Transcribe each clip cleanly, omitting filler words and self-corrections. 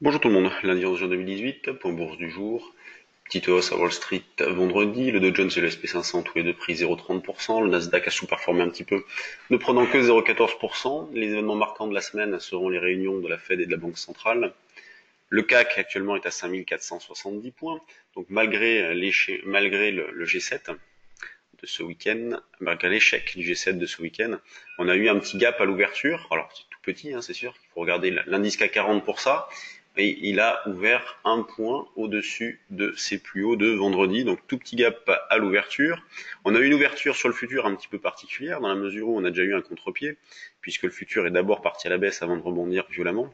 Bonjour tout le monde, lundi 11 juin 2018, point bourse du jour. Petite hausse à Wall Street vendredi, le Dow Jones et le S&P 500 tous les deux pris 0,30%, le Nasdaq a sous-performé un petit peu, ne prenant que 0,14%. Les événements marquants de la semaine seront les réunions de la Fed et de la Banque centrale. Le CAC actuellement est à 5470 points, donc malgré le G7 de ce week-end, malgré l'échec du G7 de ce week-end, on a eu un petit gap à l'ouverture. Alors c'est tout petit, hein, c'est sûr, il faut regarder l'indice CAC 40 pour ça. Et il a ouvert un point au-dessus de ses plus hauts de vendredi, donc tout petit gap à l'ouverture. On a eu une ouverture sur le futur un petit peu particulière, dans la mesure où on a déjà eu un contre-pied, puisque le futur est d'abord parti à la baisse avant de rebondir violemment,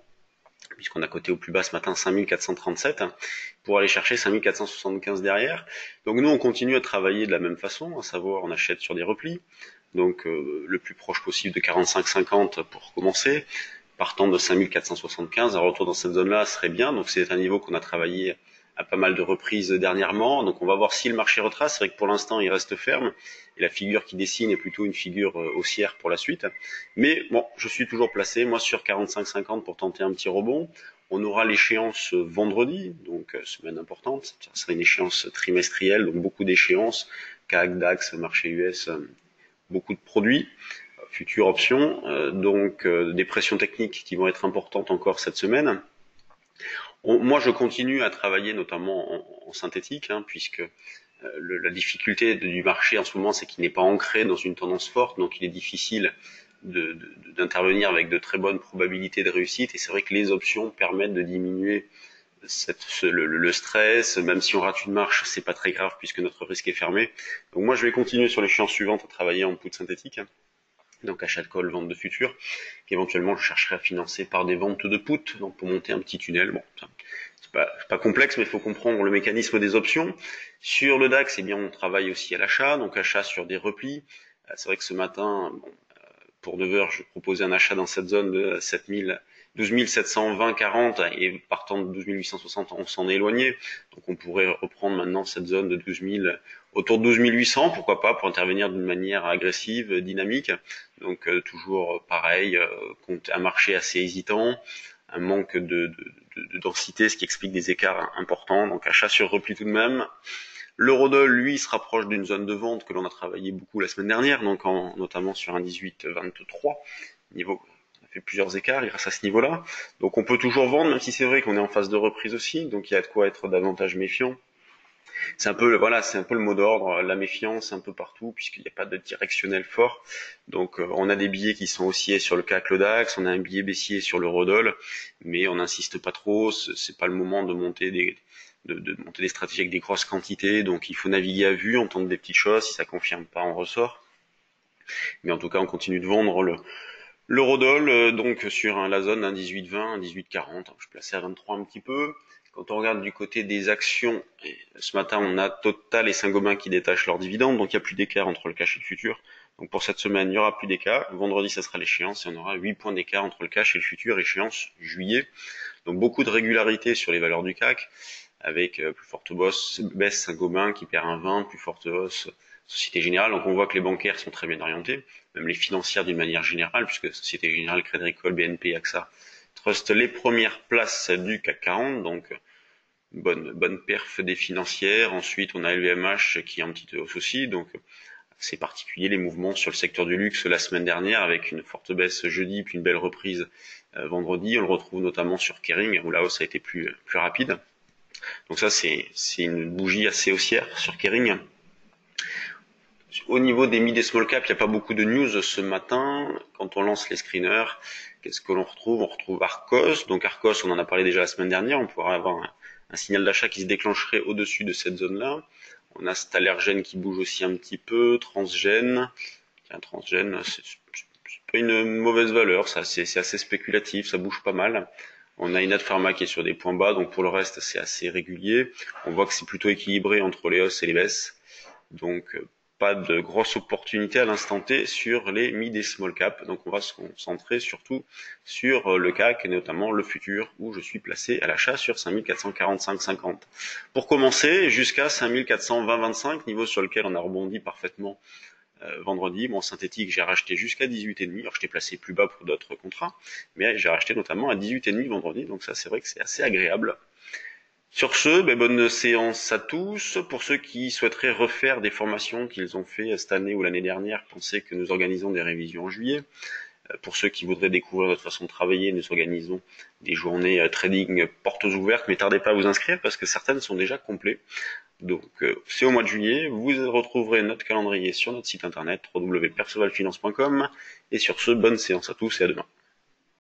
puisqu'on a coté au plus bas ce matin 5437, pour aller chercher 5475 derrière. Donc nous, on continue à travailler de la même façon, à savoir on achète sur des replis, donc le plus proche possible de 45,50 pour commencer, partant de 5475, un retour dans cette zone-là serait bien, donc c'est un niveau qu'on a travaillé à pas mal de reprises dernièrement, donc on va voir si le marché retrace. C'est vrai que pour l'instant il reste ferme, et la figure qui dessine est plutôt une figure haussière pour la suite, mais bon, je suis toujours placé, moi sur 45,50 pour tenter un petit rebond. On aura l'échéance vendredi, donc semaine importante, ça sera une échéance trimestrielle, donc beaucoup d'échéances, CAC, DAX, marché US, beaucoup de produits, futures options, donc des pressions techniques qui vont être importantes encore cette semaine. Moi, je continue à travailler notamment en synthétique, hein, puisque la difficulté du marché en ce moment, c'est qu'il n'est pas ancré dans une tendance forte, donc il est difficile d'intervenir avec de très bonnes probabilités de réussite. Et c'est vrai que les options permettent de diminuer le stress. Même si on rate une marche, c'est pas très grave puisque notre risque est fermé. Donc moi, je vais continuer sur l'échéance suivante à travailler en put synthétique, donc achat de call, vente de futurs, qu'éventuellement je chercherai à financer par des ventes de put, donc pour monter un petit tunnel. Bon, c'est pas complexe, mais il faut comprendre le mécanisme des options. Sur le DAX, eh bien, on travaille aussi à l'achat, donc achat sur des replis. C'est vrai que ce matin, bon, pour 9 heures, je proposais un achat dans cette zone de 12 720, 40, et partant de 12 860, on s'en est éloigné. Donc on pourrait reprendre maintenant cette zone de 12 000, autour de 12 800, pourquoi pas, pour intervenir d'une manière agressive, dynamique. Donc toujours pareil, un marché assez hésitant, un manque de densité, ce qui explique des écarts importants. Donc achat sur repli tout de même. L'eurodoll, lui, se rapproche d'une zone de vente que l'on a travaillé beaucoup la semaine dernière, donc notamment sur un 18,23 niveau. On a fait plusieurs écarts grâce à ce niveau-là. Donc on peut toujours vendre, même si c'est vrai qu'on est en phase de reprise aussi, donc il y a de quoi être davantage méfiant. C'est un peu, voilà, c'est un peu le mot d'ordre, la méfiance un peu partout, puisqu'il n'y a pas de directionnel fort. Donc on a des billets qui sont haussiers sur le CAC, le DAX, on a un billet baissier sur l'eurodoll, mais on n'insiste pas trop, c'est pas le moment de monter de monter des stratégies avec des grosses quantités, donc il faut naviguer à vue, entendre des petites choses, si ça confirme pas, on ressort. Mais en tout cas, on continue de vendre l'eurodoll, donc sur la zone d'un 18,20, un 18,40, je plaçais à 23 un petit peu. Quand on regarde du côté des actions, ce matin, on a Total et Saint-Gobain qui détachent leurs dividendes, donc il n'y a plus d'écart entre le cash et le futur. Donc pour cette semaine, il n'y aura plus d'écart. Vendredi, ça sera l'échéance et on aura 8 points d'écart entre le cash et le futur, échéance juillet. Donc beaucoup de régularité sur les valeurs du CAC, avec plus forte baisse Saint-Gobain qui perd un 20, plus forte hausse Société Générale. Donc on voit que les bancaires sont très bien orientés, même les financières d'une manière générale, puisque Société Générale, Crédit Agricole, BNP, AXA trustent les premières places du CAC 40, donc bonne perf des financières. Ensuite on a LVMH qui est en petite hausse aussi, donc c'est particulier les mouvements sur le secteur du luxe la semaine dernière, avec une forte baisse jeudi puis une belle reprise vendredi. On le retrouve notamment sur Kering où la hausse a été plus rapide. Donc ça c'est une bougie assez haussière sur Kering. Au niveau des mid et small cap, il n'y a pas beaucoup de news ce matin. Quand on lance les screeners, qu'est-ce que l'on retrouve? On retrouve Arcos. Donc Arcos, on en a parlé déjà la semaine dernière. On pourrait avoir un signal d'achat qui se déclencherait au-dessus de cette zone-là. On a Stalergen qui bouge aussi un petit peu. Transgène. Tiens, Transgène, c'est pas une mauvaise valeur. Ça, c'est assez spéculatif. Ça bouge pas mal. On a Inat Pharma qui est sur des points bas. Donc pour le reste, c'est assez régulier. On voit que c'est plutôt équilibré entre les hausses et les baisses. Donc pas de grosse opportunité à l'instant T sur les mid et small cap. Donc on va se concentrer surtout sur le CAC et notamment le futur où je suis placé à l'achat sur 5445,50. Pour commencer, jusqu'à 5420,25, niveau sur lequel on a rebondi parfaitement vendredi. Bon, en synthétique, j'ai racheté jusqu'à 18,5. Alors, je t'ai placé plus bas pour d'autres contrats, mais j'ai racheté notamment à 18,5 vendredi. Donc ça, c'est vrai que c'est assez agréable. Sur ce, bonne séance à tous. Pour ceux qui souhaiteraient refaire des formations qu'ils ont fait cette année ou l'année dernière, pensez que nous organisons des révisions en juillet. Pour ceux qui voudraient découvrir notre façon de travailler, nous organisons des journées trading portes ouvertes, mais tardez pas à vous inscrire parce que certaines sont déjà complètes. Donc c'est au mois de juillet, vous retrouverez notre calendrier sur notre site internet www.percevalfinance.com et sur ce, bonne séance à tous et à demain.